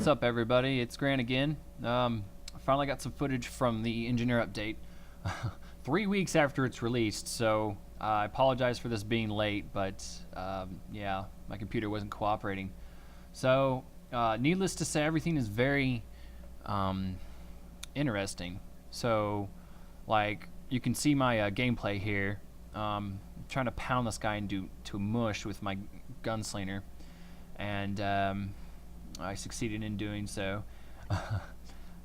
What's up, everybody? It's Grant again. I finally got some footage from the engineer update 3 weeks after it's released, so I apologize for this being late, but yeah, my computer wasn't cooperating. So, needless to say, everything is very interesting. So, like, you can see my gameplay here. Trying to pound this guy into mush with my gunslinger, and I succeeded in doing so.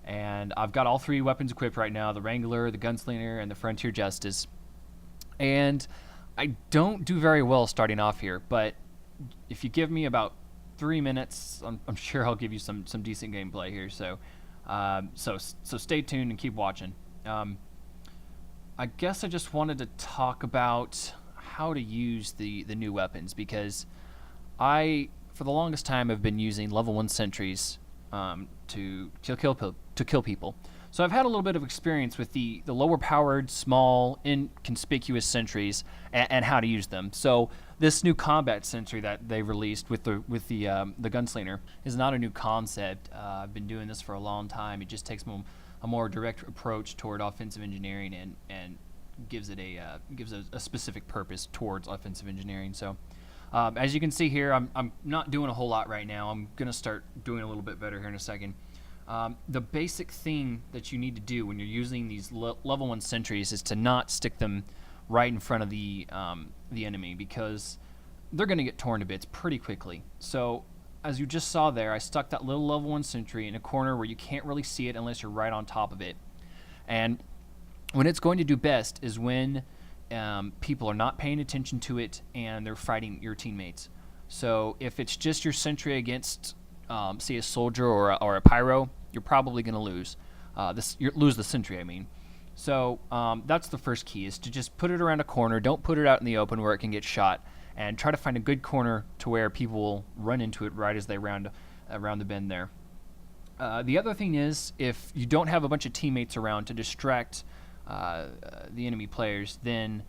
And I've got all three weapons equipped right now: the Wrangler, the Gunslinger, and the Frontier Justice. And I don't do very well starting off here, but if you give me about 3 minutes, I'm sure I'll give you some decent gameplay here. So so stay tuned and keep watching. I guess I just wanted to talk about how to use the new weapons, because for the longest time, have been using level 1 sentries to kill people. So I've had a little bit of experience with the lower powered, small, inconspicuous sentries and how to use them. So this new combat sentry that they released with the gunslinger is not a new concept. I've been doing this for a long time. It just takes a more direct approach toward offensive engineering and gives it a specific purpose towards offensive engineering. So as you can see here, I'm not doing a whole lot right now. I'm gonna start doing a little bit better here in a second. The basic thing that you need to do when you're using these level 1 sentries is to not stick them right in front of the enemy, because they're gonna get torn to bits pretty quickly. So as you just saw there, I stuck that little level 1 sentry in a corner where you can't really see it unless you're right on top of it. And when it's going to do best is when people are not paying attention to it and they're fighting your teammates. So if it's just your sentry against, say, a soldier or a pyro, you're probably going to lose. Lose the sentry, I mean. So that's the first key, is to just put it around a corner. Don't put it out in the open where it can get shot, and try to find a good corner to where people will run into it right as they round the bend there. The other thing is, if you don't have a bunch of teammates around to distract the enemy players, then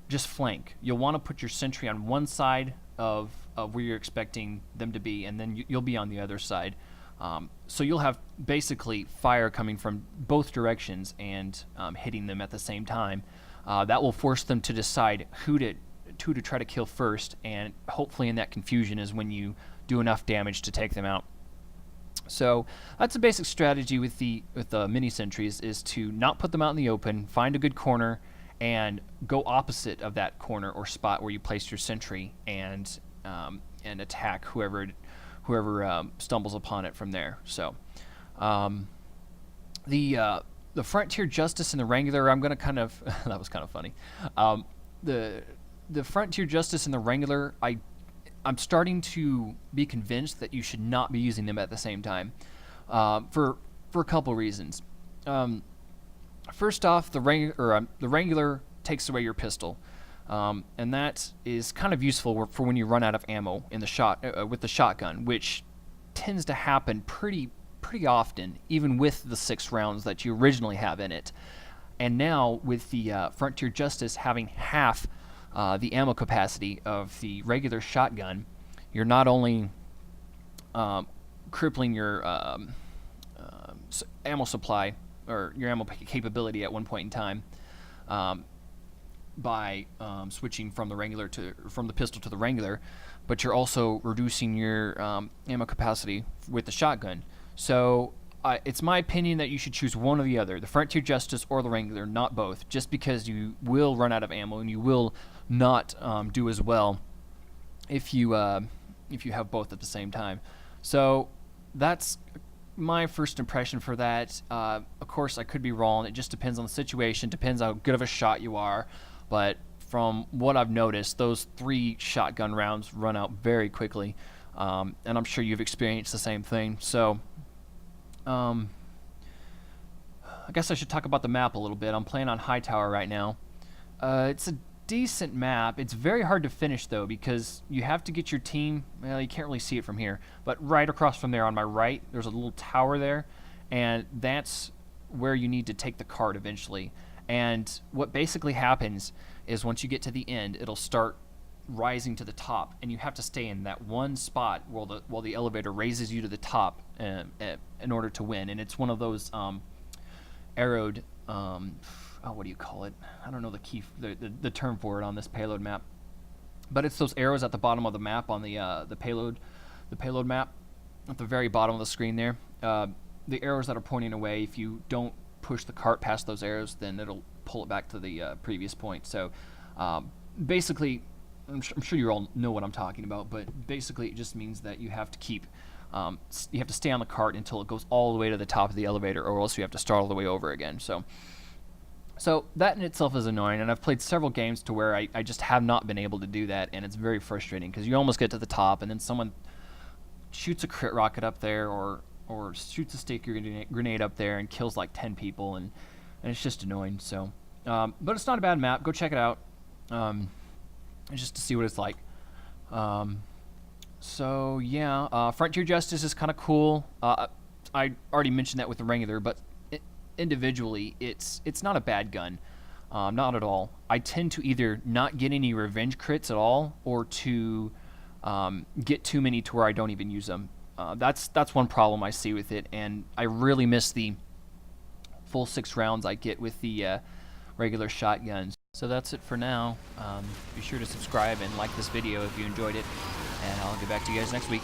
just flank. You'll want to put your sentry on one side of where you're expecting them to be, and then you'll be on the other side. So you'll have basically fire coming from both directions and hitting them at the same time. That will force them to decide who to try to kill first, and hopefully in that confusion is when you do enough damage to take them out. So that's a basic strategy with the mini sentries, is to not put them out in the open, find a good corner, and go opposite of that corner or spot where you placed your sentry, and attack whoever stumbles upon it from there. So the Frontier Justice and the Wrangler, I'm gonna kind of that was kind of funny. The Frontier Justice and the Wrangler, I'm starting to be convinced that you should not be using them at the same time, for a couple reasons. First off, the Wrangler takes away your pistol, and that is kind of useful for when you run out of ammo in the with the shotgun, which tends to happen pretty often, even with the 6 rounds that you originally have in it. And now with the Frontier Justice having half the ammo capacity of the regular shotgun, you're not only crippling your ammo supply, or your ammo capability at one point in time, by switching from the pistol to the Wrangler, but you're also reducing your ammo capacity with the shotgun. So it's my opinion that you should choose one or the other, the Frontier Justice or the Wrangler, not both, just because you will run out of ammo and you will not do as well if you have both at the same time. So that's my first impression for that. Of course, I could be wrong. It just depends on the situation, depends how good of a shot you are. But from what I've noticed, those 3 shotgun rounds run out very quickly, and I'm sure you've experienced the same thing. So I guess I should talk about the map a little bit. I'm playing on Hightower right now. It's a decent map. It's very hard to finish, though, because you have to get your team, well, you can't really see it from here, but right across from there on my right, there's a little tower there, and that's where you need to take the cart eventually. And what basically happens is once you get to the end, it'll start rising to the top, and you have to stay in that one spot while the elevator raises you to the top in order to win. And it's one of those arrowed, what do you call it? I don't know the term for it on this payload map, but it's those arrows at the bottom of the map on the payload map at the very bottom of the screen there. The arrows that are pointing away, if you don't push the cart past those arrows, then it'll pull it back to the previous point. So basically, I'm sure you all know what I'm talking about, but basically it just means that you have to keep, you have to stay on the cart until it goes all the way to the top of the elevator, or else you have to start all the way over again. So that in itself is annoying, and I've played several games to where I just have not been able to do that, and it's very frustrating because you almost get to the top, and then someone shoots a crit rocket up there, or shoots a stick grenade up there and kills like 10 people, and it's just annoying. So, but it's not a bad map. Go check it out. Just to see what it's like. So yeah, Frontier Justice is kind of cool. I already mentioned that with the Wrangler, but individually, it's not a bad gun, not at all. I tend to either not get any revenge crits at all, or to get too many to where I don't even use them. That's one problem I see with it, and I really miss the full 6 rounds I get with the regular shotguns. So that's it for now. Be sure to subscribe and like this video if you enjoyed it, and I'll get back to you guys next week.